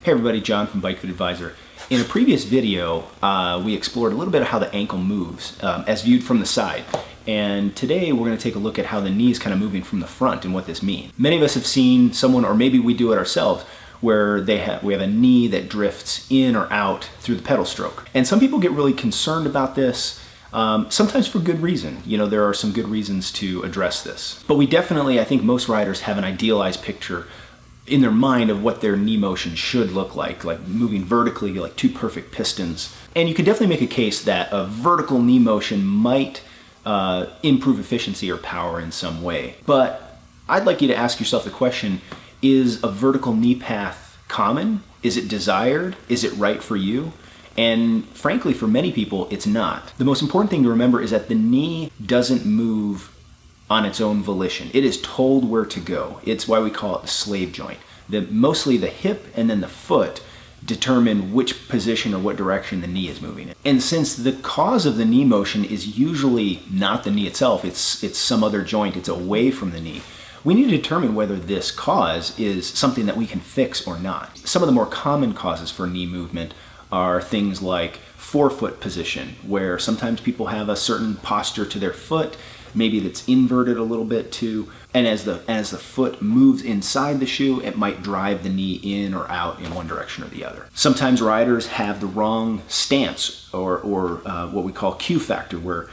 Hey everybody, John from Bike Fit Advisor. In a previous video, we explored a little bit of how the ankle moves as viewed from the side. And today we're going to take a look at how the knee is kind of moving from the front and what this means. Many of us have seen someone, or maybe we do it ourselves, where we have a knee that drifts in or out through the pedal stroke. And some people get really concerned about this, sometimes for good reason. You know, there are some good reasons to address this. But we definitely, I think most riders have an idealized picture in their mind of what their knee motion should look like moving vertically like two perfect pistons. And you can definitely make a case that a vertical knee motion might improve efficiency or power in some way. But I'd like you to ask yourself the question, is a vertical knee path common? Is it desired? Is it right for you? And frankly, for many people, it's not. The most important thing to remember is that the knee doesn't move on its own volition. It is told where to go. It's why we call it the slave joint. Mostly the hip and then the foot determine which position or what direction the knee is moving in. And since the cause of the knee motion is usually not the knee itself, it's some other joint, it's away from the knee, we need to determine whether this cause is something that we can fix or not. Some of the more common causes for knee movement are things like forefoot position, where sometimes people have a certain posture to their foot, maybe that's inverted a little bit too, and as the foot moves inside the shoe, it might drive the knee in or out in one direction or the other. Sometimes riders have the wrong stance or what we call Q factor, where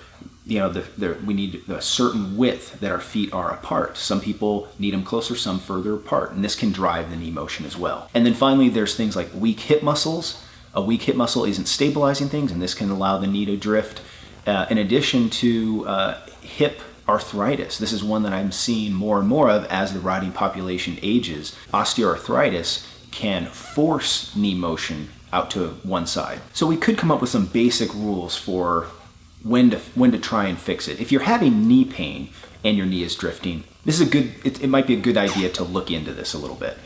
we need a certain width that our feet are apart. Some people need them closer, some further apart, and this can drive the knee motion as well. And then finally, there's things like weak hip muscles. A weak hip muscle isn't stabilizing things, and this can allow the knee to drift. In addition to hip arthritis. This is one that I'm seeing more and more of as the riding population ages. Osteoarthritis can force knee motion out to one side. So we could come up with some basic rules for when to try and fix it. If you're having knee pain and your knee is drifting, this is it might be a good idea to look into this a little bit.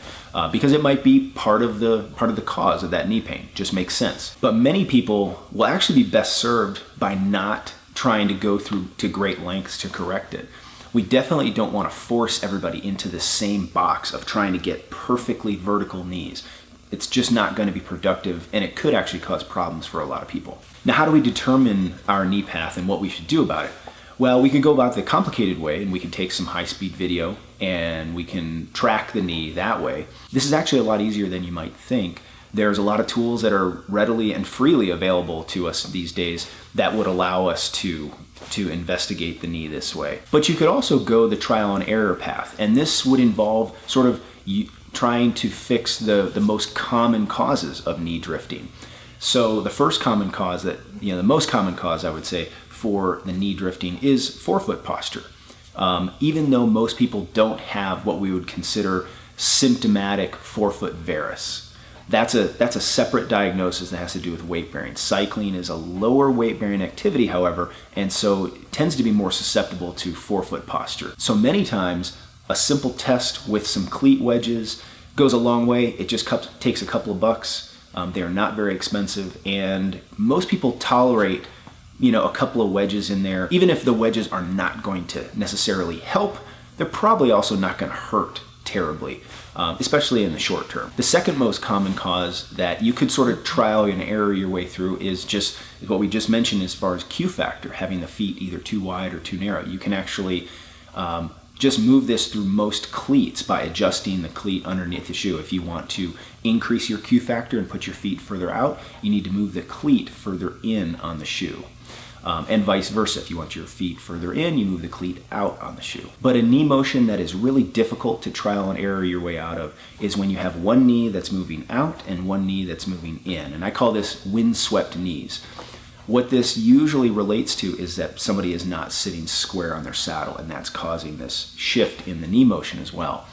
Because it might be part of the cause of that knee pain. Just makes sense. But many people will actually be best served by not trying to go through to great lengths to correct it. We definitely don't want to force everybody into the same box of trying to get perfectly vertical knees. It's just not going to be productive, and it could actually cause problems for a lot of people. Now, how do we determine our knee path and what we should do about it? Well, we can go about the complicated way, and we can take some high-speed video and we can track the knee that way. This is actually a lot easier than you might think. There's a lot of tools that are readily and freely available to us these days that would allow us to investigate the knee this way. But you could also go the trial and error path, and this would involve sort of trying to fix the most common causes of knee drifting. So the most common cause I would say for the knee drifting is forefoot posture. Even though most people don't have what we would consider symptomatic forefoot varus. That's a separate diagnosis that has to do with weight bearing. Cycling is a lower weight bearing activity, however, and so it tends to be more susceptible to forefoot posture. So many times a simple test with some cleat wedges goes a long way. It just takes a couple of bucks. They are not very expensive, and most people tolerate a couple of wedges in there. Even if the wedges are not going to necessarily help, they're probably also not going to hurt terribly, especially in the short term. The second most common cause that you could sort of trial and error your way through is just what we just mentioned as far as Q factor, having the feet either too wide or too narrow. You can actually just move this through most cleats by adjusting the cleat underneath the shoe. If you want to increase your Q factor and put your feet further out, you need to move the cleat further in on the shoe. And vice versa. If you want your feet further in, you move the cleat out on the shoe. But a knee motion that is really difficult to trial and error your way out of is when you have one knee that's moving out and one knee that's moving in. And I call this windswept knees. What this usually relates to is that somebody is not sitting square on their saddle, and that's causing this shift in the knee motion as well.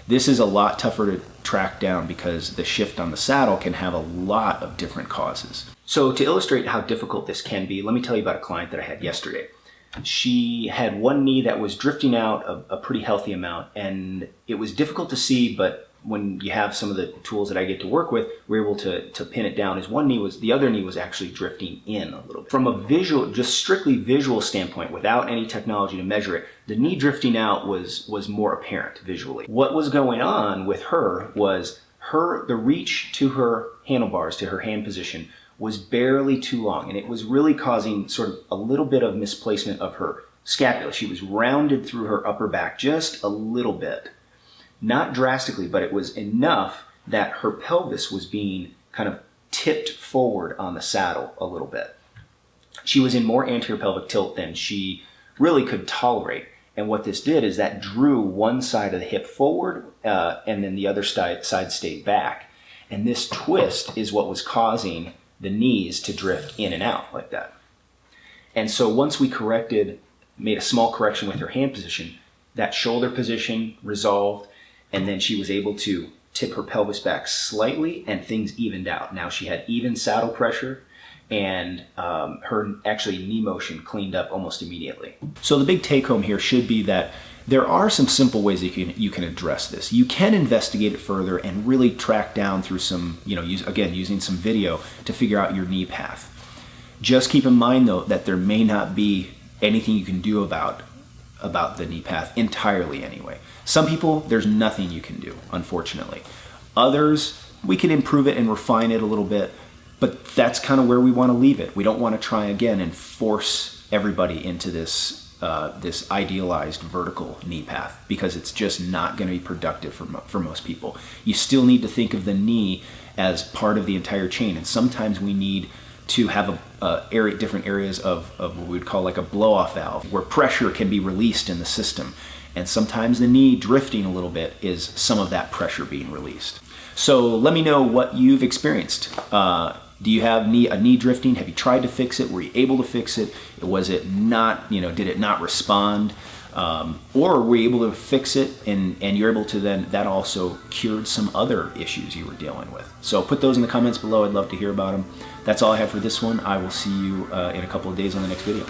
This is a lot tougher to track down because the shift on the saddle can have a lot of different causes. So to illustrate how difficult this can be, let me tell you about a client that I had yesterday. She had one knee that was drifting out a pretty healthy amount, and it was difficult to see, but when you have some of the tools that I get to work with, we're able to pin it down. The other knee was actually drifting in a little bit. From a visual, just strictly visual standpoint, without any technology to measure it, the knee drifting out was more apparent visually. What was going on with her was the reach to her handlebars, to her hand position, was barely too long, and it was really causing sort of a little bit of misplacement of her scapula. She was rounded through her upper back just a little bit. Not drastically, but it was enough that her pelvis was being kind of tipped forward on the saddle a little bit. She was in more anterior pelvic tilt than she really could tolerate. And what this did is that drew one side of the hip forward and then the other side stayed back. And this twist is what was causing the knees to drift in and out like that. And so once we made a small correction with her hand position, that shoulder position resolved, and then she was able to tip her pelvis back slightly and things evened out. Now she had even saddle pressure, and her actually knee motion cleaned up almost immediately. So the big take home here should be that there are some simple ways that you can address this. You can investigate it further and really track down through some, using some video to figure out your knee path. Just keep in mind though that there may not be anything you can do about the knee path entirely anyway. Some people, there's nothing you can do, unfortunately. Others, we can improve it and refine it a little bit, but that's kind of where we want to leave it. We don't want to try again and force everybody into this idealized vertical knee path, because it's just not going to be productive for most people. You still need to think of the knee as part of the entire chain, and sometimes we need to have different areas of what we would call like a blow-off valve, where pressure can be released in the system. And sometimes the knee drifting a little bit is some of that pressure being released. So let me know what you've experienced. Do you have a knee drifting? Have you tried to fix it? Were you able to fix it? Was it not, did it not respond? Or were you able to fix it and you're able to then, that also cured some other issues you were dealing with? So put those in the comments below. I'd love to hear about them. That's all I have for this one. I will see you in a couple of days on the next video.